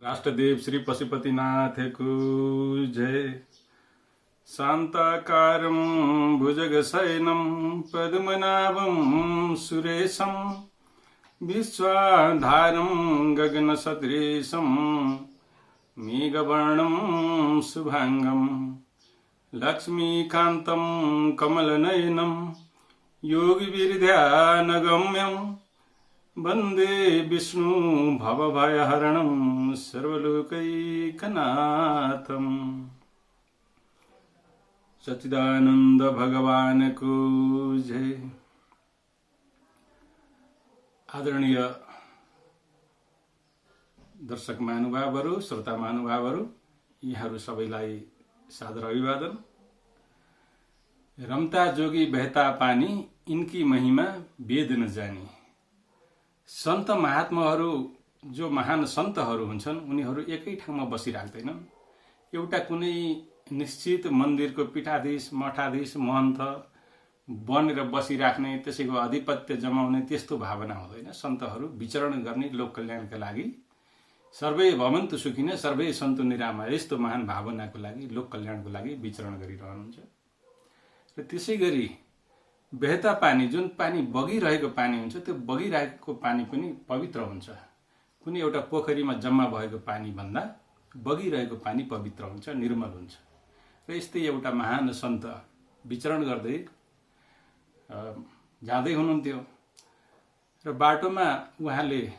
राष्ट्रदेव श्री पशुपतिनाथको जय। शान्ताकारं भुजगशयनं पद्मनाभं सुरेशं विश्वाधारं गगनसदृशं मेघवर्णं शुभांगं लक्ष्मीकान्तं कमलनयनं योगिविद्यानगम्यं वन्दे विष्णु भवभयहरणं सर्वलोकैकनाथं। सच्चिदानंद भगवान को जय। आदरणीय दर्शक महानुभावहरू, श्रोता महानुभावहरू, यहाँहरू सबैलाई सादर अभिवादन। रमता जोगी बहता पानी, इनकी महिमा वेद न जानी। सन्त महात्माहरू, जो महान सन्तहरू हुन्छन्, उनीहरू एकै ठाउँमा बसिराख्दैनन्। एउटा कुनै निश्चित मन्दिरको पीठाधीश, मठाधीश, महन्त बनेर बसिराख्ने, त्यसैको आधिपत्य जमाउने त्यस्तो भावना हुँदैन। सन्तहरू विचरण गर्ने, लोक कल्याणका लागि, सर्वै भवन्तु सुखिनः सर्वै सन्तु निरामया, यस्तो महान भावनाको लागि, लोक कल्याणको लागि विचरण गरिरहनुहुन्छ। र त्यसै गरी बहता पानी, जुन पानी बगिरहेको पानी हुन्छ, त्यो बगिरहेको पानी पनि पवित्र हुन्छ। कुनै एउटा पोखरीमा जम्मा भएको पानी भन्दा बगिरहेको पानी पवित्र हुन्छ, निर्मल हुन्छ। र यस्तै एउटा महान सन्त विचरण गर्दै जाँदै हुनुहुन्थ्यो र बाटोमा उहाँले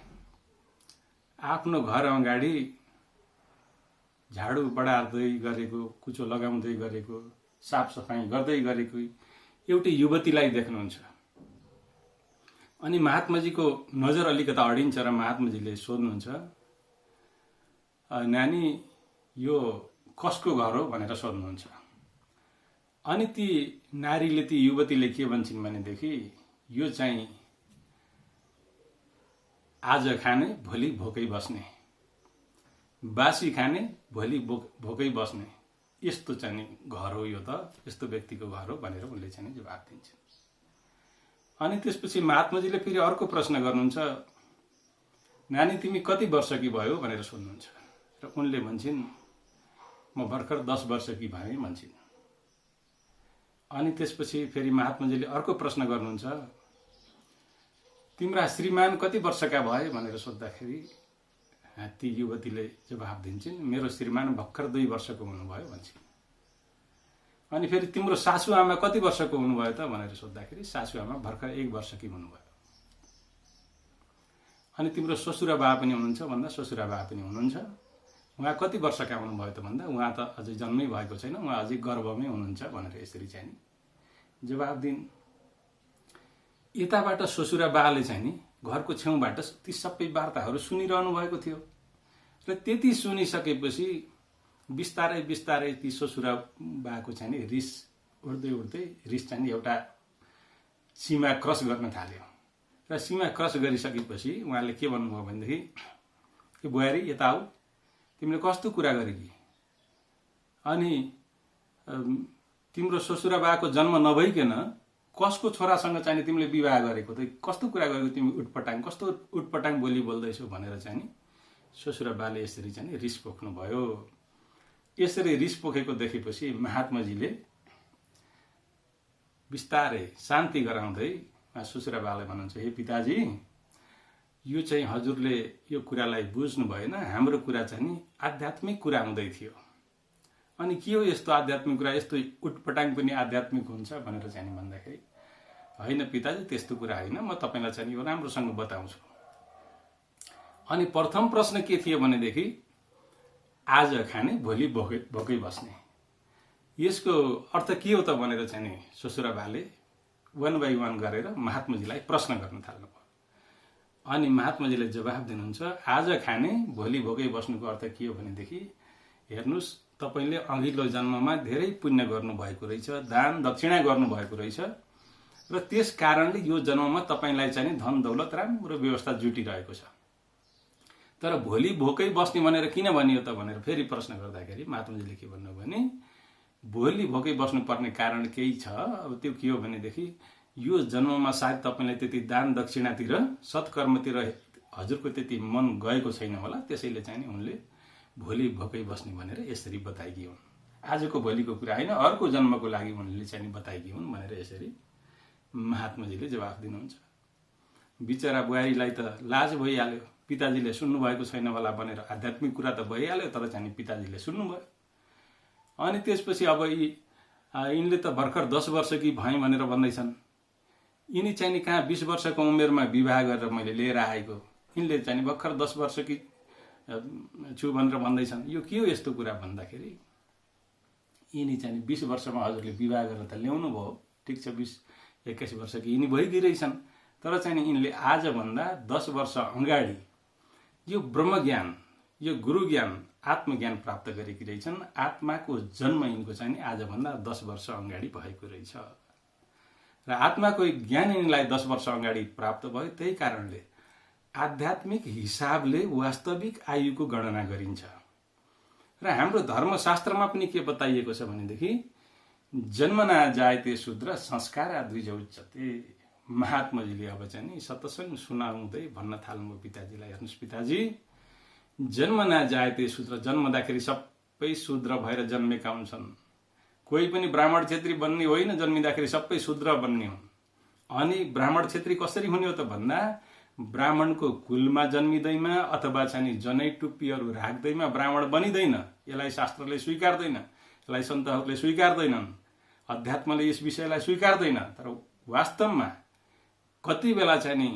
आफ्नो घर अगाडि झाडु बढार्दै गरेको, कुचो लगाउँदै गरेको, साफ सफाई गर्दै गरेको एउटी युवतीलाई देख्नुहुन्छ। अनि महात्माजीको नजर अलिकता अडिन्छ र महात्माजीले सोध्नुहुन्छ, नानी यो कसको घर हो भनेर सोध्नुहुन्छ। अनि ती नारीले, ती युवतीले के भन्छन् भनेदेखि, यो चाहिँ आज खाने भोलि भोकै बस्ने, बासी खाने भोलि भोकै बस्ने, यस्तो चाहिँ घर हो, यो त यस्तो व्यक्तिको घर हो भनेर उनले चाहिँ जवाफ दिन्छन्। अनि त्यसपछि महात्माजीले फेरि अर्को प्रश्न गर्नुहुन्छ, नानी तिमी कति वर्षकी भयो भनेर सोध्नुहुन्छ। र उनले भन्छन्, म भर्खर 10 वर्षकी भएँ भन्छन्। अनि त्यसपछि फेरि महात्माजीले अर्को प्रश्न गर्नुहुन्छ, तिम्रा श्रीमान कति वर्षका भए भनेर सोद्धाखेरि ती युवतीले जवाफ दिन्छन्, मेरो श्रीमान भर्खर 2 वर्षको हुनुभयो भन्छन्। अनि फेरि तिम्रो सासुआमा कति वर्षको हुनुभयो त भनेर सोद्धाखेरि सासुआमा भर्खर 1 वर्षकी हुनुभयो। अनि तिम्रो ससुराबा पनि हुनुहुन्छ भन्दा ससुराबा पनि हुनुहुन्छ, उहाँ कति वर्षका हुनुभयो त भन्दा उहाँ त अझै जन्मै भएको छैन, उहाँ अझै गर्भमै हुनुहुन्छ भनेर यसरी चाहिँ जवाफ दिन्। यताबाट ससुराबाले चाहिँ नि घरको छेउबाट ती सबै वार्ताहरू सुनिरहनु भएको थियो। र त्यति सुनिसकेपछि बिस्तारै बिस्तारै ती ससुराबाको चाहिँ रिस उड्दै उड्दै रिस चाहिँ एउटा सीमा क्रस गर्न थाल्यो। र सीमा क्रस गरिसकेपछि उहाँले के भन्नुभयो भनेदेखि, कि बुहारी यता आऊ, तिमीले कस्तो कुरा गरेकी, अनि तिम्रो ससुराबाको जन्म नभइकन कसको छोरासँग चाहिँ तिमीले विवाह गरेको, त कस्तो कुरा गरेको तिमी, उटपटाङ, कस्तो उटपटाङ बोली बोल्दैछौ भनेर चाहिँ ससुराबाले यसरी चाहिँ रिस पोख्नु भयो। यसरी रिस पोखेको देखेपछि महात्माजीले बिस्तारै शान्ति गराउँदै ससुराबालाई भन्नुहुन्छ, हे पिताजी, यो चाहिँ हजुरले यो कुरालाई बुझ्नु भएन, हाम्रो कुरा चाहिँ नि आध्यात्मिक कुरा हुँदै थियो। अनि के हो यस्तो आध्यात्मिक कुरा, यस्तो उटपटाङ पनि आध्यात्मिक हुन्छ भनेर चाहिँ भन्दाखेरि, होइन पिताजी त्यस्तो कुरा होइन, म तपाईँलाई चाहिँ यो राम्रोसँग बताउँछु। अनि प्रथम प्रश्न के थियो भनेदेखि, आज खाने भोलि भोकै बस्ने, यसको अर्थ के हो त भनेर चाहिँ नि ससुराबाले 1 by 1 गरेर महात्माजीलाई प्रश्न गर्न थाल्नुभयो। अनि महात्माजीले जवाफ दिनुहुन्छ, आज खाने भोलि भोकै बस्नुको अर्थ के हो भनेदेखि, हेर्नुहोस् तपाईँले अघिल्लो जन्ममा धेरै पुण्य गर्नुभएको रहेछ, दान दक्षिणा गर्नुभएको रहेछ, र त्यस कारणले यो जन्ममा तपाईँलाई चाहिँ धन दौलत राम्रो व्यवस्था जुटिरहेको छ। तर भोलि भोकै बस्ने भनेर किन भनियो त भनेर फेरि प्रश्न गर्दाखेरि महात्माजीले के भन्नु भने, भोलि भोकै बस्नुपर्ने कारण केही छ। अब त्यो के हो भनेदेखि, यो जन्ममा सायद तपाईँलाई त्यति दान दक्षिणातिर, सत्कर्मतिर हजुरको त्यति मन गएको छैन होला, त्यसैले चाहिँ नि उनले भोलि भोकै बस्ने भनेर यसरी बताएकी हुन्। आजको भोलिको कुरा होइन, अर्को जन्मको लागि उनले चाहिँ नि बताएकी हुन् भनेर यसरी महात्माजीले जवाफ दिनुहुन्छ। बिचरा बुहारीलाई त लाज भइहाल्यो, पिताजीले सुन्नुभएको छैन होला भनेर। आध्यात्मिक कुरा त भइहाल्यो, तर चाहिँ पिताजीले सुन्नुभयो। अनि त्यसपछि अब यिनले त भर्खर 10 वर्षकी भएँ भनेर भन्दैछन्। यिनी चाहिँ नि कहाँ 20 वर्षको उमेरमा विवाह गरेर मैले लिएर आएको, यिनले चाहिँ नि भर्खर 10 वर्षकी छु भनेर भन्दैछन्। यो के हो यस्तो कुरा भन्दाखेरि यिनी चाहिँ 20 वर्षमा हजुरले विवाह गरेर त ल्याउनु भयो, ठिक छ, 20-21 वर्षकी यिनी भइदिरहेछन्, तर चाहिँ नि यिनले आजभन्दा 10 वर्ष अगाडि यो ब्रह्मज्ञान, यो गुरु ज्ञान, आत्मज्ञान प्राप्त गरेकी रहेछन्। आत्माको जन्म यिनको चाहिँ आजभन्दा 10 वर्ष अगाडि भएको रहेछ र आत्माको ज्ञान यिनलाई 10 वर्ष अगाडि प्राप्त भयो। त्यही कारणले आध्यात्मिक हिसाबले वास्तविक आयुको गणना गरिन्छ र हाम्रो धर्मशास्त्रमा पनि के बताइएको छ भनेदेखि जन्मना जायते शूद्र संस्कार द्विज उच्यते। महात्माजीले अब चाहिँ नि सत्संग सुनाउँदै भन्न थाल्नुभयो पिताजीलाई, हेर्नुहोस् पिताजी, जन्मना जायते शूद्र, जन्मदाखेरि सबै शूद्र भएर जन्मेका हुन्छन्। कोही पनि ब्राह्मण क्षेत्री बन्ने होइन, जन्मिँदाखेरि सबै शूद्र बन्ने हुन्। अनि ब्राह्मण क्षेत्री कसरी हुने हो त भन्दा ब्राह्मणको कुलमा जन्मिँदैमा अथवा चाहिँ जनै टुप्पीहरू राख्दैमा ब्राह्मण बनिँदैन। यसलाई शास्त्रले स्वीकार्दैन, यसलाई सन्तहरूले स्वीकार्दैनन्, अध्यात्मले यस विषयलाई स्वीकार्दैन। तर वास्तवमा कति बेला चाहिँ नि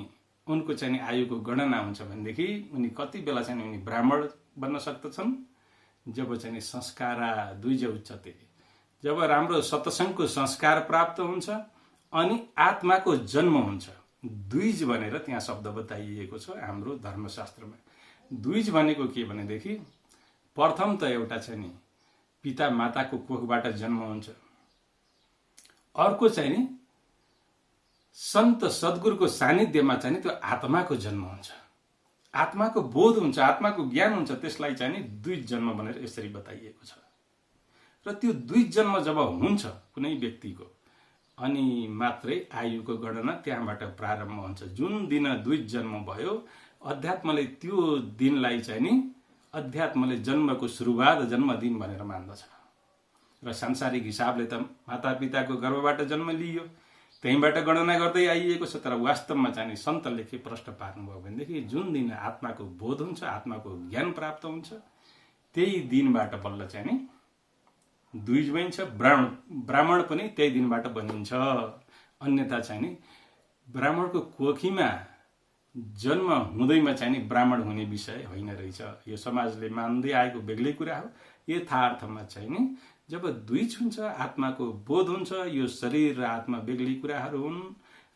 उनको चाहिँ नि आयुको गणना हुन्छ भनेदेखि उनी कति बेला चाहिँ उनी ब्राह्मण बन्न सक्दछन्, जब चाहिँ नि संस्कारा द्विज उच्यते, जब राम्रो सत्संगको संस्कार प्राप्त हुन्छ अनि आत्माको जन्म हुन्छ। द्विज भनेर त्यहाँ शब्द बताइएको छ हाम्रो धर्मशास्त्रमा। द्विज भनेको के भनेदेखि प्रथम त एउटा चाहिँ नि पिता माताको कोखबाट जन्म हुन्छ, अर्को चाहिँ नि सन्त सद्गुरुको सानिध्यमा चाहिँ त्यो आत्माको जन्म हुन्छ, आत्माको बोध हुन्छ, आत्माको ज्ञान हुन्छ। त्यसलाई चाहिँ नि द्विज जन्म भनेर यसरी बताइएको छ। र त्यो द्विज जन्म जब हुन्छ कुनै व्यक्तिको, अनि मात्रै आयुको गणना त्यहाँबाट प्रारम्भ हुन्छ। जुन दिन द्विज जन्म भयो, अध्यात्मले त्यो दिनलाई चाहिँ नि अध्यात्मले जन्मको सुरुवात जन्मदिन भनेर मान्दछ। र सांसारिक हिसाबले त मातापिताको गर्भबाट जन्म लिइयो, त्यहीँबाट गणना गर्दै आइएको छ। तर वास्तवमा चाहिँ नि सन्तले के प्रश्न पार्नुभयो भनेदेखि जुन दिन आत्माको बोध हुन्छ, आत्माको ज्ञान प्राप्त हुन्छ, त्यही दिनबाट बल्ल चाहिँ नि द्विज बनिन्छ। ब्राह्मण पनि त्यही दिनबाट बनिन्छ। अन्यथा चाहिँ नि ब्राह्मणको कोखीमा जन्म हुँदैमा चाहिँ नि ब्राह्मण हुने विषय होइन रहेछ। यो समाजले मान्दै आएको बेग्लै कुरा हो। यथार्थमा चाहिँ नि जब द्विज हुन्छ, आत्माको बोध हुन्छ, यो शरीर र आत्मा बेग्लै कुराहरू हुन्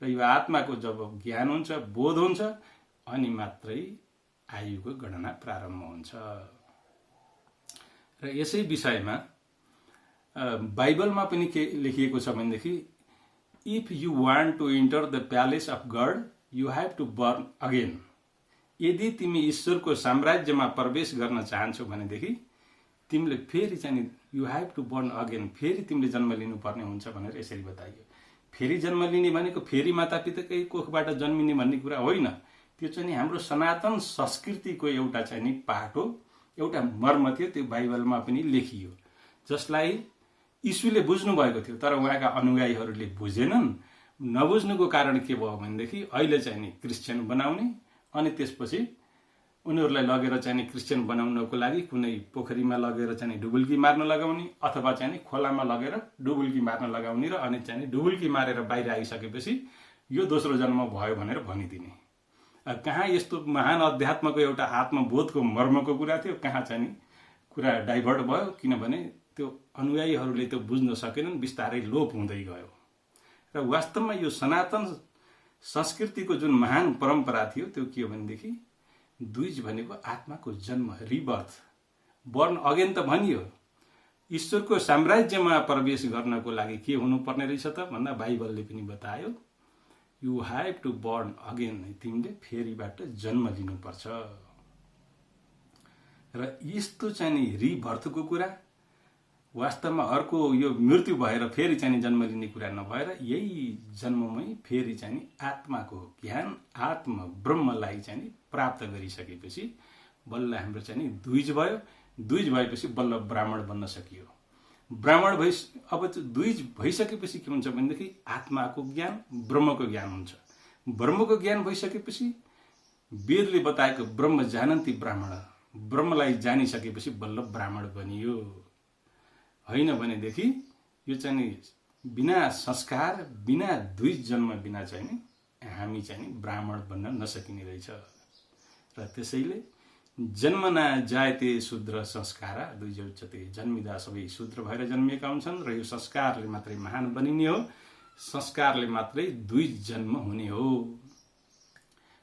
र यो आत्माको जब ज्ञान हुन्छ, बोध हुन्छ, अनि मात्रै आयुको गणना प्रारम्भ हुन्छ। र यसै विषयमा बाइबलमा पनि के लेखिएको छ भनेदेखि if you want to enter the palace of God you have to born again. यदि तिमी ईश्वरको साम्राज्यमा प्रवेश गर्न चाहन्छौ भनेदेखि तिमीले फेरि चाहिँ you have to born again, फेरि तिमीले जन्म लिनुपर्ने हुन्छ भनेर यसरी बताइयो। फेरि जन्म लिने भनेको फेरि मातापिताकै कोखबाट जन्मिने भन्ने कुरा होइन। त्यो चाहिँ नि हाम्रो सनातन संस्कृतिको एउटा चाहिँ नि पाठ हो, एउटा मर्म थियो। त्यो बाइबलमा पनि लेखियो, जसलाई यीशुले बुझ्नु भएको थियो, तर उहाँका अनुयायीहरूले बुझेनन्। नबुझ्नुको कारण के भयो भनेदेखि अहिले चाहिँ नि क्रिस्चियन बनाउने, अनि त्यसपछि उनीहरूलाई लगेर चाहिँ नि क्रिस्चियन बनाउनको लागि कुनै पोखरीमा लगेर चाहिँ डुबुल्की मार्न लगाउने, अथवा चाहिँ नि खोलामा लगेर डुबुल्की मार्न लगाउने, र अनि चाहिँ डुबुल्की मारेर बाहिर आइसकेपछि यो दोस्रो जन्म भयो भनेर भनिदिने। कहाँ यस्तो महान अध्यात्मको एउटा आत्मबोधको मर्मको कुरा थियो, कहाँ चाहिँ नि कुरा डाइभर्ट भयो। किनभने त्यो अनुयायीहरूले त्यो बुझ्न सकेनन्, बिस्तारै लोप हुँदै गयो। र वास्तवमा यो सनातन संस्कृतिको जुन महान परम्परा थियो त्यो के हो भनेदेखि द्विज भनेको आत्माको जन्म, रिबर्थ, बर्न अगेन त भनियो। ईश्वरको साम्राज्यमा प्रवेश गर्नको लागि के हुनुपर्ने रहेछ त भन्दा बाइबलले पनि बतायो, you have to born again, तिमीले फेरिबाट जन्म लिनुपर्छ। र यस्तो चाहिँ नि रिबर्थको कुरा वास्तवमा अर्को यो मृत्यु भएर फेरि चाहिँ जन्म लिने कुरा नभएर यही जन्ममै फेरि चाहिँ आत्माको ज्ञान आत्म ब्रह्मलाई चाहिँ प्राप्त गरिसकेपछि बल्ल हाम्रो चाहिँ द्विज भयो। द्विज भएपछि बल्ल ब्राह्मण बन्न सकियो। ब्राह्मण अब द्विज भइसकेपछि के हुन्छ भनेदेखि आत्माको ज्ञान ब्रह्मको ज्ञान हुन्छ। ब्रह्मको ज्ञान भइसकेपछि वेदले बताएको ब्रह्म जानन्ति ब्राह्मण, ब्रह्मलाई जानिसकेपछि बल्ल ब्राह्मण बनियो। होइन भनेदेखि यो चाहिँ बिना संस्कार बिना द्विज जन्म बिना चाहिँ हामी चाहिँ ब्राह्मण बन्न नसकिने रहेछ। र त्यसैले जन्मना जायते शूद्र संस्कार द्विज उच्चते, जन्मिदा सबै शूद्र भएर जन्मिएका हुन्छन् र यो संस्कारले मात्रै महान बनिने हो, संस्कारले मात्रै द्विज जन्म हुने हो।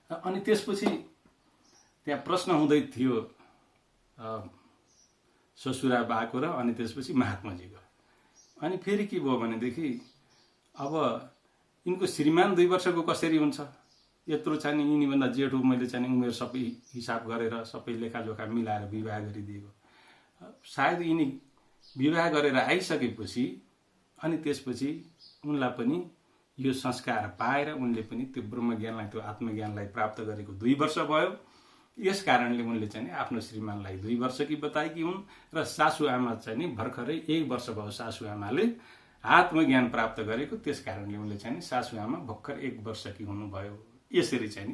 अनि त्यसपछि त्यहाँ प्रश्न हुँदै थियो ससुरा बाको र अनि त्यसपछि महात्माजीको। अनि फेरि के भयो भनेदेखि अब यिनको श्रीमान 2 वर्षको कसरी हुन्छ? यत्रो चाहिँ यिनीभन्दा जेठो मैले चाहिँ उमेर सबै हिसाब गरेर सबै लेखाजोखा मिलाएर विवाह गरिदिएको। सायद यिनी विवाह गरेर आइसकेपछि अनि त्यसपछि उनलाई पनि यो संस्कार पाएर उनले पनि त्यो ब्रह्मज्ञानलाई त्यो आत्मज्ञानलाई प्राप्त गरेको 2 वर्ष भयो। यस कारणले उनले चाहिँ आफ्नो श्रीमानलाई 2 वर्षकी बताएकी हुन् र सासुआमा चाहिँ भर्खरै 1 वर्ष भयो सासुआमाले आत्मज्ञान प्राप्त गरेको। त्यस कारणले उनले चाहिँ सासुआमा भर्खर 1 वर्षकी हुनुभयो। यसरी चाहिँ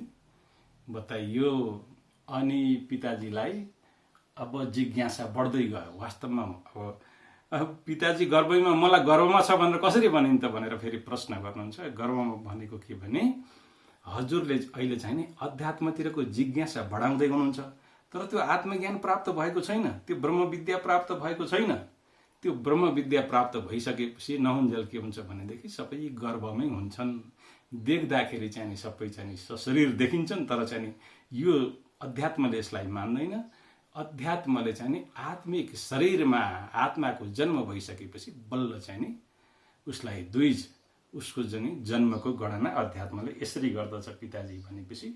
बताइयो। अनि पिताजीलाई अब जिज्ञासा बढ्दै गयो। वास्तवमा अब पिताजी गर्भैमा मलाई गर्वमा छ भनेर कसरी भनिन्छ भनेर फेरि प्रश्न गर्नुहुन्छ। गर्वमा भनेको के भने हजुरले अहिले चाहिँ नि अध्यात्मतिरको जिज्ञासा बढाउँदै हुनुहुन्छ, तर त्यो आत्मज्ञान प्राप्त भएको छैन, त्यो ब्रह्मविद्या प्राप्त भएको छैन। त्यो ब्रह्मविद्या प्राप्त भइसकेपछि नहुन्जेल के हुन्छ भनेदेखि सबै गर्भमै हुन्छन्। देख्दाखेरि चाहिँ सबै चाहिँ सशरीर देखिन्छन्, तर चाहिँ यो अध्यात्मले यसलाई मान्दैन। अध्यात्मले चाहिँ आत्मिक शरीरमा आत्माको जन्म भइसकेपछि बल्ल चाहिँ उसलाई द्विज उसको जन्मको गणना अध्यात्मले यसरी गर्दछ पिताजी भनेपछि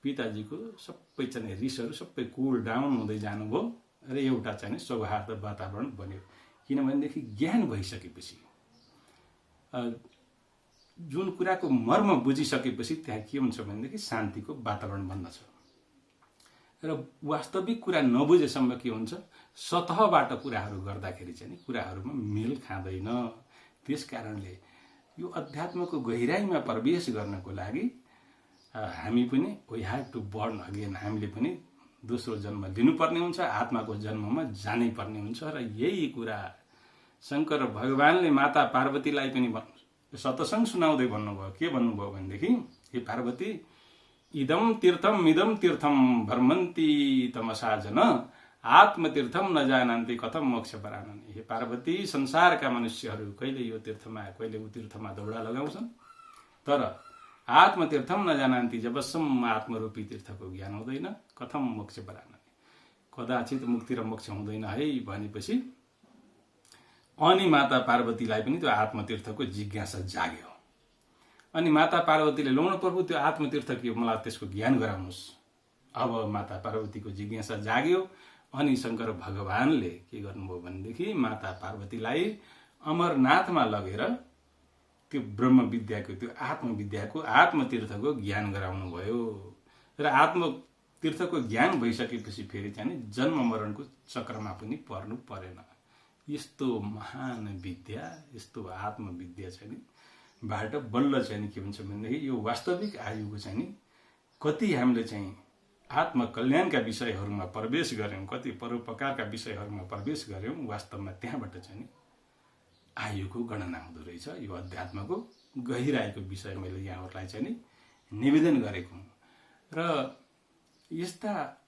पिताजीको सबै चाहिँ रिसहरू सबै कुल डाउन हुँदै जानुभयो र एउटा चाहिँ सौहार्द वातावरण बन्यो। किनभनेदेखि ज्ञान भइसकेपछि जुन कुराको मर्म बुझिसकेपछि त्यहाँ के हुन्छ भनेदेखि शान्तिको वातावरण बन्दछ। र वास्तविक कुरा नबुझेसम्म के हुन्छ, सतहबाट कुराहरू गर्दाखेरि चाहिँ कुराहरूमा मेल खाँदैन। त्यस कारणले यो अध्यात्मको गहिराइमा प्रवेश गर्नको लागि हामी पनि we have to born again, हामीले पनि दोस्रो जन्म लिनुपर्ने हुन्छ, आत्माको जन्ममा जानै पर्ने हुन्छ। र यही कुरा शङ्कर भगवानले माता पार्वतीलाई पनि सतसङ्ग सुनाउँदै भन्नुभयो। के भन्नुभयो भनेदेखि, हे पार्वती इदम तीर्थम भ्रमन्ति तमसा जन आत्मतीर्थम नजानन्ति कथम मोक्ष परानन्। हे पार्वती संसारका मनुष्यहरू कहिले यो तीर्थमा कहिले ऊ तीर्थमा दौडा लगाउँछन्, तर आत्मतीर्थम नजानन्ति, जबसम्म आत्मरूपी तीर्थको ज्ञान हुँदैन कथम मोक्ष परानन्, कदाचित मुक्ति र मोक्ष हुँदैन है भनेपछि अनि माता पार्वतीलाई पनि त्यो आत्मतीर्थको जिज्ञासा जाग्यो। अनि माता पार्वतीले लौन प्रभु त्यो आत्मतीर्थ के हो, मलाई त्यसको ज्ञान गराउनुहोस्। अब माता पार्वतीको जिज्ञासा जाग्यो। अनि शङ्कर भगवानले के गर्नुभयो भनेदेखि माता पार्वतीलाई अमरनाथमा लगेर त्यो ब्रह्म विद्याको त्यो आत्मविद्याको आत्मतीर्थको ज्ञान गराउनु भयो। र आत्मतीर्थको ज्ञान भइसकेपछि फेरि चाहिँ जन्म मरणको चक्रमा पनि पर्नु परेन। यस्तो महान विद्या, यस्तो आत्मविद्या चाहिँ बाट बल्ल चाहिँ के हुन्छ भनेदेखि यो वास्तविक आयुको चाहिँ कति हामीले चाहिँ आत्मकल्याणका विषयहरूमा प्रवेश गर्यौं, कति परोपकारका विषयहरूमा प्रवेश गर्यौं, वास्तवमा त्यहाँबाट चाहिँ आयुको गणना हुँदो रहेछ। यो अध्यात्मको गहिराईको विषय मैले यहाँहरूलाई चाहिँ निवेदन गरेको हुँ। र यस्ता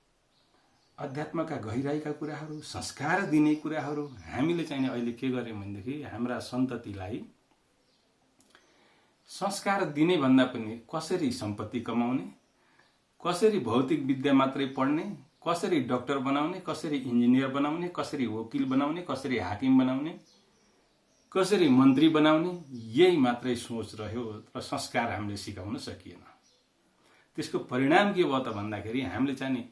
अध्यात्मका गहिराईका कुराहरू, संस्कार दिने कुराहरू हामीले चाहिँ अहिले के गर्यौं भनेदेखि हाम्रा सन्ततिलाई संस्कार दिने भन्दा पनि कसरी सम्पत्ति कमाउने, कसरी भौतिक विद्या मात्रै पढ्ने, कसरी डाक्टर बनाउने, कसरी इन्जिनियर बनाउने, कसरी वकिल बनाउने, कसरी हाकिम बनाउने, कसरी मन्त्री बनाउने, यही मात्रै सोच रह्यो र संस्कार हामीले सिकाउन सकिएन। त्यसको परिणाम के भयो त भन्दाखेरि हामीले चाहिँ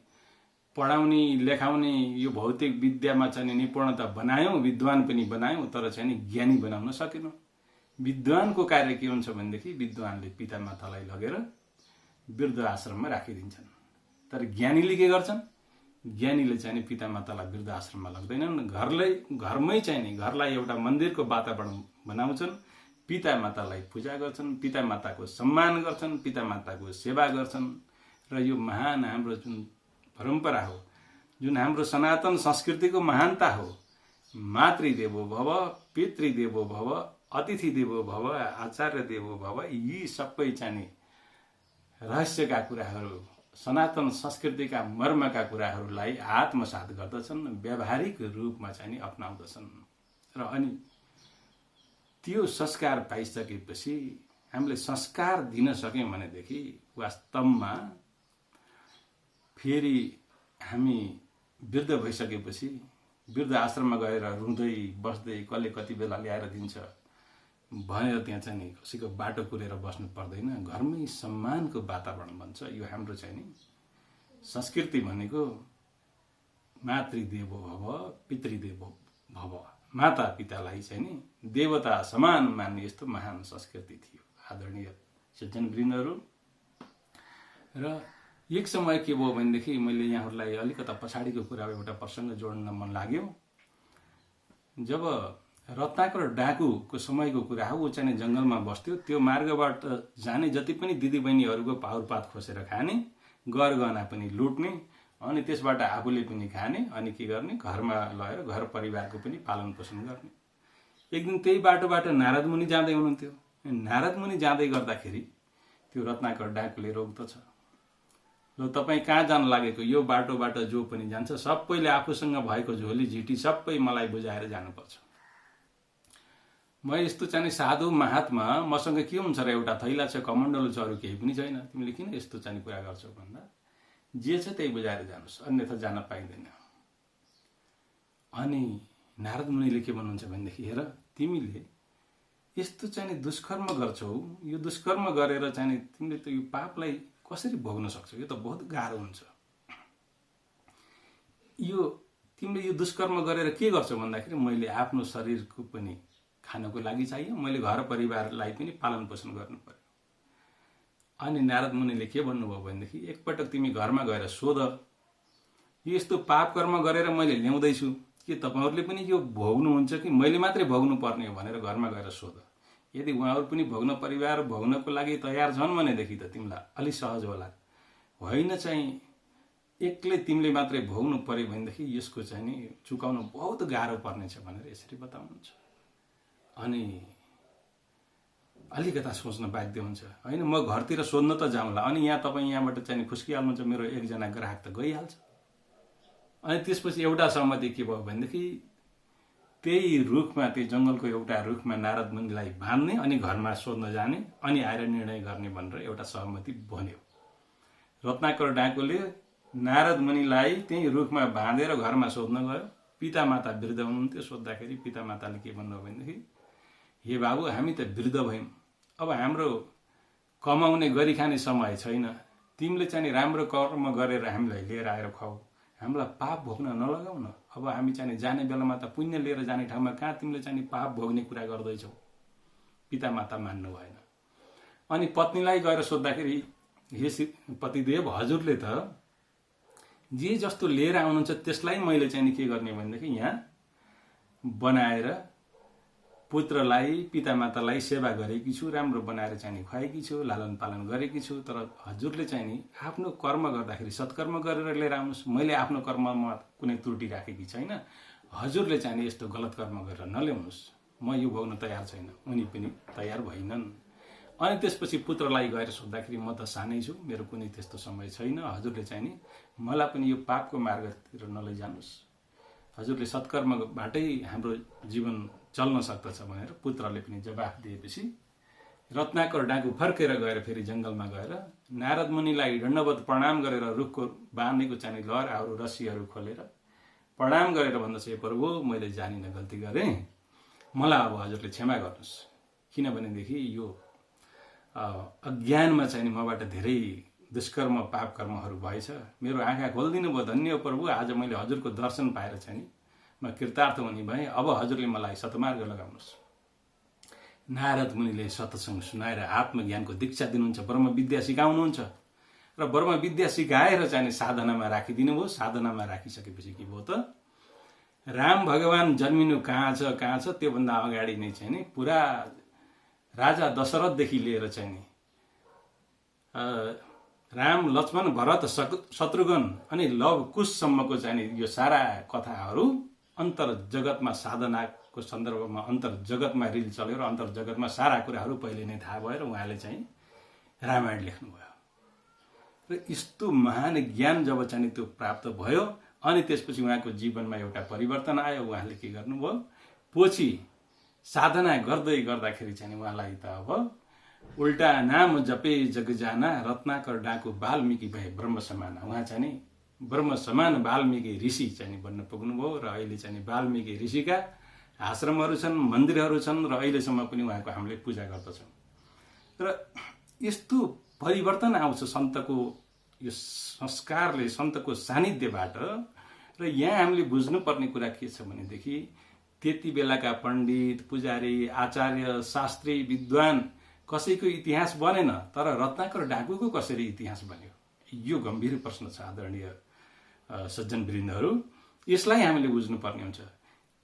पढाउने लेखाउने यो भौतिक विद्यामा चाहिँ निपुणता बनायौँ, विद्वान पनि बनायौँ, तर चाहिँ नि ज्ञानी बनाउन सकेनौँ। विद्वानको कार्य के हुन्छ भनेदेखि विद्वानले पितामातालाई लगेर वृद्ध आश्रममा राखिदिन्छन्। तर ज्ञानीले के गर्छन्? ज्ञानीले चाहिँ नि पितामातालाई वृद्ध आश्रममा लग्दैनन्, घरमै चाहिँ नि घरलाई एउटा मन्दिरको वातावरण बनाउँछन्, पितामातालाई पूजा गर्छन्, पितामाताको सम्मान गर्छन्, पितामाताको सेवा गर्छन्। र यो महान हाम्रो जुन परम्परा हो, जुन हाम्रो सनातन संस्कृतिको महानता हो, मातृदेवो भव, पितृदेवो भव, अतिथि देवो भव, आचार्य देवो भव, यी सबै चाहिँ रहस्यका कुराहरू, सनातन संस्कृतिका मर्मका कुराहरूलाई आत्मसात गर्दछन्, व्यावहारिक रूपमा चाहिँ अपनाउँदछन्। र अनि त्यो संस्कार पाइसकेपछि हामीले संस्कार दिन सक्यौँ भनेदेखि वास्तवमा फेरि हामी वृद्ध भइसकेपछि वृद्ध आश्रममा गएर रुँदै बस्दै कसले कति बेला ल्याएर दिन्छ भनेर त्यहाँ चाहिँ नि कसैको बाटो कुरेर बस्नु पर्दैन। घरमै सम्मानको वातावरण बन्छ। यो हाम्रो चाहिँ नि संस्कृति भनेको मातृदेवो भव, पितृदेवो भव, माता पितालाई चाहिँ नि देवता समान मान्ने यस्तो महान संस्कृति थियो। आदरणीय सज्जनवृन्दहरू, र एक समय के भयो भनेदेखि मैले यहाँहरूलाई अलिकता पछाडिको कुरा एउटा प्रसङ्ग जोड्न मन लाग्यो। जब रत्नाकर डाकुको समयको कुरा हो, ऊ चाहिँ जङ्गलमा बस्थ्यो। त्यो मार्गबाट जाने जति पनि दिदीबहिनीहरूको पाउरपात खोसेर खाने, गरगहना पनि लुट्ने, अनि त्यसबाट आफूले पनि खाने, अनि के गर्ने, घरमा लगेर घर परिवारको पनि पालन पोषण गर्ने। एक दिन त्यही बाटोबाट नारद मुनि जाँदै हुनुहुन्थ्यो। नारद मुनि जाँदै गर्दाखेरि त्यो रत्नाकर डाकुले रोक्दछ, ल तपाईँ कहाँ जान लागेको? यो बाटोबाट जो पनि जान्छ सबैले आफूसँग भएको झोली झिटी सबै मलाई बुझाएर जानुपर्छ। म यस्तो चाहिँ साधु महात्मा, मसँग के हुन्छ र, एउटा थैला छ, कमण्डलु छ, अरू केही पनि छैन, तिमीले किन यस्तो चाहिँ कुरा गर्छौ भन्दा जे छ त्यही बुझाएर जानुहोस्, अन्यथा जान पाइँदैन। अनि नारद मुनिले के भन्नुहुन्छ भनेदेखि, हेर तिमीले यस्तो चाहिँ दुष्कर्म गर्छौ, यो दुष्कर्म गरेर चाहिँ तिमीले त यो पापलाई कसरी भोग्न सक्छौ? यो त बहुत गाह्रो हुन्छ। यो तिमीले यो दुष्कर्म गरेर के गर्छौ भन्दाखेरि, मैले आफ्नो शरीरको पनि खानको लागि चाहियो, मैले घर परिवारलाई पनि पालन पोषण गर्नु पर्यो। अनि नारद मुनिले के भन्नुभयो भनेदेखि, एकपटक तिमी घरमा गएर सोध, यस्तो पाप कर्म गरेर मैले ल्याउँदैछु, के तपाईहरूले पनि यो भोग्नुहुन्छ कि मैले मात्रै भोग्नु पर्ने हो भनेर घरमा गएर सोध। यदि उहाँहरू पनि भोग्न परिवार भोग्नको लागि तयार छन् भनेदेखि त तिमीलाई अलि सहज होला। होइन चाहिँ एक्लै तिमीले मात्रै भोग्नु पर्यो भनेदेखि यसको चाहिँ नि चुकाउन बहुत गाह्रो पर्नेछ भनेर यसरी बताउनुहुन्छ। अनि अलिकता सोच्न बाध्य हुन्छ, होइन म घरतिर सोध्न त जाउँला, अनि यहाँ तपाईँ यहाँबाट चाहिँ खुस्किहाल्नुहुन्छ, मेरो एकजना ग्राहक त गइहाल्छ। अनि त्यसपछि एउटा सहमति के भयो भनेदेखि, त्यही रुखमा, त्यही जङ्गलको एउटा रुखमा नारद मुनिलाई बाँध्ने, अनि घरमा सोध्न जाने, अनि आएर निर्णय गर्ने भनेर एउटा सहमति बन्यो। रत्नाकर डाकुले नारद मुनिलाई त्यही रुखमा बाँधेर घरमा सोध्न गयो। पितामाता वृद्ध हुनुहुन्थ्यो। सोद्धाखेरि पितामाताले के भन्नुभयो भनेदेखि, हे बाबु, हामी त वृद्ध भयौँ, अब हाम्रो कमाउने गरी खाने समय छैन, तिमीले चाहिँ राम्रो कर्म गरेर हामीलाई लिएर आएर खुवाऊ, हामीलाई पाप भोग्न नलगाऊ न। अब हामी चाहिँ जाने बेलामा त पुण्य लिएर जाने ठाउँमा कहाँ तिमीले चाहिँ पाप भोग्ने कुरा गर्दैछौ? पितामाता मान्नु भएन। अनि पत्नीलाई गएर सोद्धाखेरि, हे पतिदेव, हजुरले त जे जस्तो लिएर आउनुहुन्छ त्यसलाई मैले चाहिँ के गर्ने भनेदेखि यहाँ बनाएर पुत्रलाई, पितामातालाई सेवा गरेकी छु, राम्रो बनाएर चाहिँ खुवाएकी छु, लालन पालन गरेकी छु। तर हजुरले चाहिँ नि आफ्नो कर्म गर्दाखेरि सत्कर्म गरेर लिएर आउनुहोस्। मैले आफ्नो कर्ममा कुनै त्रुटि राखेकी छैन, हजुरले चाहिँ यस्तो गलत कर्म गरेर नल्याउनुहोस्, म यो भोग्न तयार छैन। उनी पनि तयार भएनन्। अनि त्यसपछि पुत्रलाई गएर सोद्धाखेरि, म त सानै छु, मेरो कुनै त्यस्तो समय छैन, हजुरले चाहिँ नि मलाई पनि यो पापको मार्गतिर नलैजानुहोस्, हजुरले सत्कर्मबाटै हाम्रो जीवन चल्न सक्दछ भनेर पुत्रले पनि जवाफ दिएपछि रत्नाकर डाकु फर्केर गएर फेरि जङ्गलमा गएर नारद मुनिलाई दण्डवत प्रणाम गरेर रुखको बाँधेको चाहिँ लहरहरू रस्सीहरू खोलेर प्रणाम गरेर भन्दछ, हे प्रभु, मैले जानिन गल्ती गरेँ, मलाई अब हजुरले क्षमा गर्नुहोस्, किनभनेदेखि यो अज्ञानमा चाहिँ मबाट धेरै दुष्कर्म पाप कर्महरू भएछ। मेरो आँखा खोलिदिनु भयो, धन्य प्रभु। आज मैले हजुरको दर्शन पाएर चाहिँ नि म कृतार्थ हुने भएँ। अब हजुरले मलाई सतमार्ग लगाउनुहोस्। नारद मुनिले सत्संग सुनाएर आत्मज्ञानको दीक्षा दिनुहुन्छ, ब्रह्म विद्या सिकाउनुहुन्छ र ब्रह्म विद्या सिकाएर चाहिँ साधनामा राखिदिनु भयो। साधनामा राखिसकेपछि के भयो त, राम भगवान जन्मिनु कहाँ छ त्योभन्दा अगाडि नै चाहिँ नि पुरा राजा दशरथदेखि लिएर चाहिँ नि राम लक्ष्मण भरत शत्रुघ्न अनि लव कुशसम्मको चाहिँ नि यो सारा कथाहरू अन्तर जगतमा साधनाको सन्दर्भमा अन्तर जगतमा रिल चल्यो र अन्तर जगतमा सारा कुराहरू पहिले नै थाहा भयो र उहाँले चाहिँ रामायण लेख्नुभयो। र यस्तो महान ज्ञान जब चाहिँ त्यो प्राप्त भयो अनि त्यसपछि उहाँको जीवनमा एउटा परिवर्तन आयो। उहाँले के गर्नुभयो, पछि साधना गर्दै गर्दाखेरि चाहिँ उहाँलाई त अब उल्टा नाम जपे जग जाना रत्नाकर डाँको वाल्मीकि भए ब्रह्म समान। उहाँ चाहिँ नि ब्रह्म समान वाल्मीकि ऋषि चाहिँ बन्न पुग्नुभयो र अहिले चाहिँ वाल्मीकि ऋषिका आश्रमहरू छन्, मन्दिरहरू छन् र अहिलेसम्म पनि उहाँको हामीले पूजा गर्दछौँ। र यस्तो परिवर्तन आउँछ सन्तको यो संस्कारले, सन्तको सानिध्यबाट। र यहाँ हामीले बुझ्नुपर्ने कुरा के छ भनेदेखि त्यति बेलाका पण्डित, पुजारी, आचार्य, शास्त्री, विद्वान कसैको इतिहास बनेन, तर रत्नाकर डाकुको कसरी इतिहास बन्यो, यो गम्भीर प्रश्न छ आदरणीय सज्जनवृन्दहरू। यसलाई हामीले बुझ्नुपर्ने हुन्छ।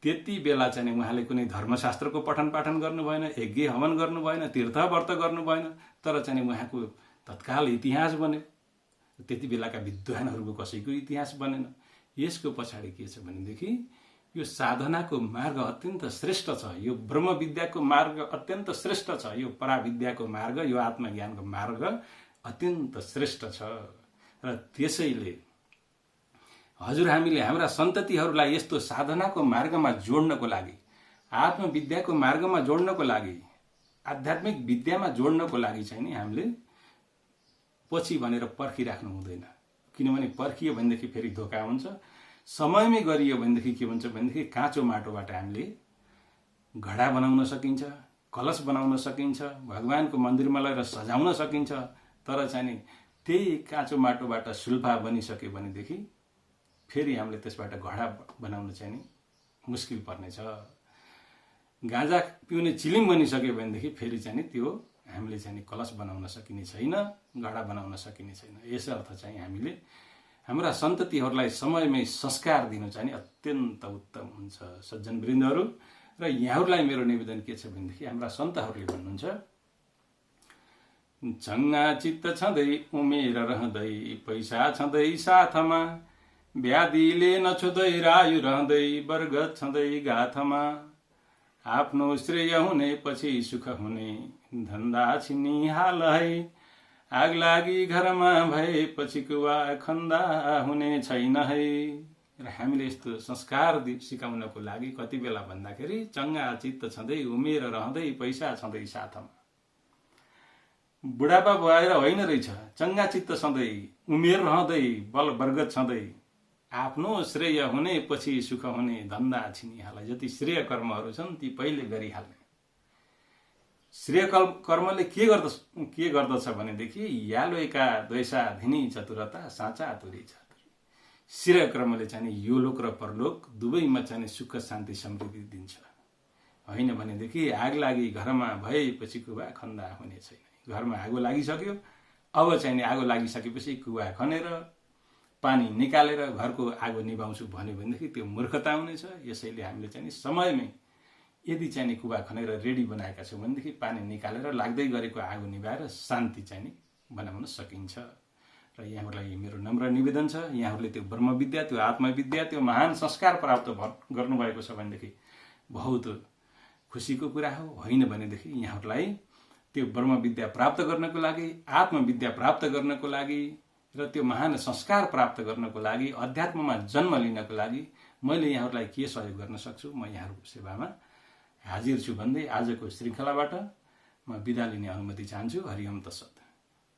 त्यति बेला चाहिँ उहाँले कुनै धर्मशास्त्रको पठन पाठन गर्नु भएन, यज्ञ हवन गर्नु भएन, तीर्थ व्रत गर्नु भएन, तर चाहिँ उहाँको तत्काल इतिहास बन्यो। त्यति बेलाका विद्वानहरूको कसैको इतिहास बनेन। यसको पछाडि के छ भनेदेखि यो साधनाको मार्ग अत्यन्त श्रेष्ठ छ, यो ब्रह्म विद्याको मार्ग अत्यन्त श्रेष्ठ छ, यो पराविद्याको मार्ग, यो आत्मज्ञानको मार्ग अत्यन्त श्रेष्ठ छ। र त्यसैले हजुर हामीले हाम्रा सन्ततिहरूलाई यस्तो साधनाको मार्गमा जोड्नको लागि, आत्मविद्याको मार्गमा जोड्नको लागि, आध्यात्मिक विद्यामा जोड्नको लागि चाहिँ नि हामीले पछि भनेर पर्खिराख्नु हुँदैन। किनभने पर्खियो भनेदेखि फेरि धोका हुन्छ। समयमै गरियो भनेदेखि के हुन्छ भनेदेखि काँचो माटोबाट हामीले घडा बनाउन सकिन्छ, कलश बनाउन सकिन्छ, भगवानको मन्दिरमा लगेर सजाउन सकिन्छ। तर चाहिँ नि त्यही काँचो माटोबाट सुल्फा बनिसक्यो भनेदेखि फेरि हामीले त्यसबाट घडा बनाउन चाहिँ नि मुस्किल पर्नेछ। गाँजा पिउने चिलिम बनिसक्यो भनेदेखि फेरि चाहिँ नि त्यो हामीले चाहिँ नि कलश बनाउन सकिने छैन, घडा बनाउन सकिने छैन। यसर्थ चाहिँ हामीले हाम्रा सन्ततिहरूलाई समयमै संस्कार दिनु चाहिँ नि अत्यन्त उत्तम हुन्छ सज्जनवृन्दहरू। र यहाँहरूलाई मेरो निवेदन के छ भनेदेखि हाम्रा सन्तहरूले भन्नुहुन्छ, चङ्गा चित्त छँदै उमेर रहँदै पैसा छँदै साथमा, व्याधिले नछुँदै रायु रहँदै बर्गत छँदै गाथमा, आफ्नो श्रेय हुने पछि सुख हुने धन्दा छिनी हाल है, आग लागि घरमा भएपछि कुवा खन्दा हुने छैन है। र हामीले यस्तो संस्कार सिकाउनको लागि कति बेला भन्दाखेरि चङ्गा चित्त छँदै उमेर रहँदै पैसा छँदै साथमा, बुढापा भएर होइन रहेछ, चङ्गा चित्त छँदै उमेर रहँदै बल बर्गत छँदै आफ्नो श्रेय हुने पछि सुख हुने धन्दा छिनिहाल्ने। जति श्रेय कर्महरू छन् ती पहिले गरिहाल्ने। श्रेय कर्मले के गर्दछ भनेदेखि यालोएका द्वैसा धिनी चतुरता साँचा तुरी चातुरी। श्रेय कर्मले चाहिँ यो लोक र परलोक दुवैमा चाहिँ सुख शान्ति समृद्धि दिन्छ। होइन भनेदेखि आग लागि घरमा भएपछि कुवा खन्दा हुने छैन। घरमा आगो लागिसक्यो, अब चाहिँ आगो लागिसकेपछि कुवा खनेर पानी निकालेर घरको आगो निभाउँछु भन्यो भनेदेखि त्यो मूर्खता हुनेछ। यसैले हामीले चाहिँ समयमै यदि चाहिँ कुवा खनेर रेडी बनाएका छौँ भनेदेखि पानी निकालेर लाग्दै गरेको आगो निभाएर शान्ति चाहिँ बनाउन सकिन्छ। र यहाँहरूलाई मेरो नम्र निवेदन छ, यहाँहरूले त्यो ब्रह्मविद्या, त्यो आत्मविद्या, त्यो महान संस्कार प्राप्त गर्नुभएको छ भनेदेखि बहुत खुसीको कुरा हो। होइन भनेदेखि यहाँहरूलाई त्यो ब्रह्मविद्या प्राप्त गर्नको लागि, आत्मविद्या प्राप्त गर्नको लागि र त्यो महान संस्कार प्राप्त गर्नको लागि, अध्यात्ममा जन्म लिनको लागि मैले यहाँहरूलाई के सहयोग गर्न सक्छु, म यहाँहरूको सेवामा हाजिर छु भन्दै आजको श्रृङ्खलाबाट म बिदा लिने अनुमति चाहन्छु। हरिओम तत्सत।